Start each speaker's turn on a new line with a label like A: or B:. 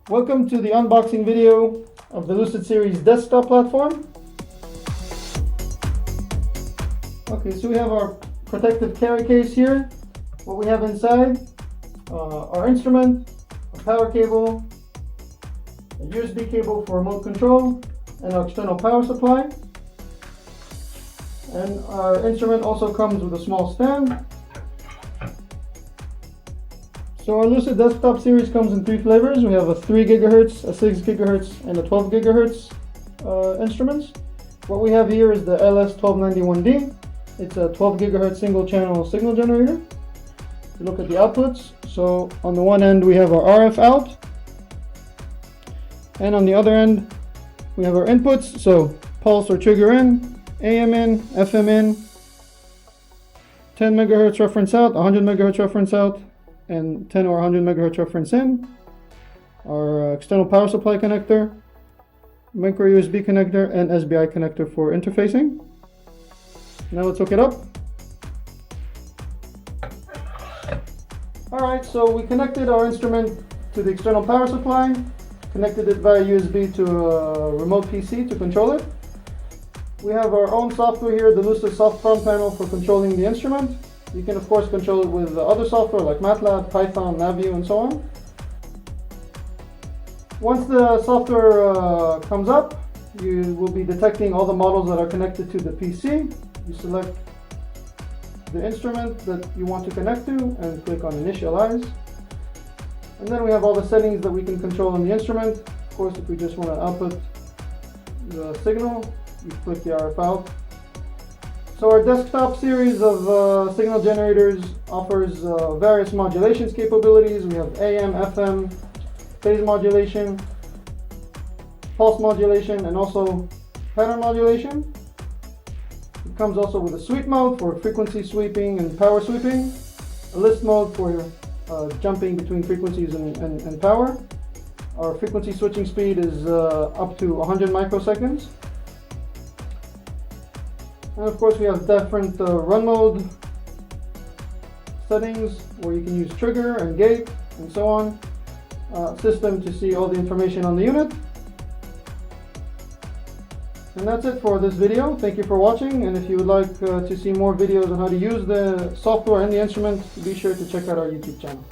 A: Welcome to the unboxing video of the Lucid series desktop platform. Okay, so we have our protective carry case here. What we have inside, our instrument, a power cable, a USB cable for remote control, and our external power supply. And our instrument also comes with a small stand. So our Lucid desktop series comes in 3 flavors. We have a 3 GHz, a 6 GHz, and a 12 GHz instruments. What we have here is the LS1291D. It's a 12 GHz single channel signal generator. If you look at the outputs, so on the one end we have our RF out, and on the other end we have our inputs, so pulse or trigger in, AM in, FM in, 10 MHz reference out, 100 MHz reference out, and 10 or 100 MHz reference in, our external power supply connector, micro USB connector, and SPI connector for interfacing. Now let's hook it up. Alright, so we connected our instrument to the external power supply, connected it via USB to a remote PC to control it. We have our own software here, the Lucid soft front panel for controlling the instrument. You can of course control it with other software like MATLAB, Python, NavView, and so on. Once the software comes up, you will be detecting all the models that are connected to the PC. You select the instrument that you want to connect to and click on Initialize. And then we have all the settings that we can control on the instrument. Of course, if we just want to output the signal, you click the RF out. So our desktop series of signal generators offers various modulations capabilities. We have AM, FM, phase modulation, pulse modulation, and also pattern modulation. It comes also with a sweep mode for frequency sweeping and power sweeping, a list mode for jumping between frequencies and power. Our frequency switching speed is up to 100 microseconds. And of course we have different run mode settings where you can use trigger and gate and so on. System to see all the information on the unit. And that's it for this video. Thank you for watching, and if you would like to see more videos on how to use the software and the instrument, be sure to check out our YouTube channel.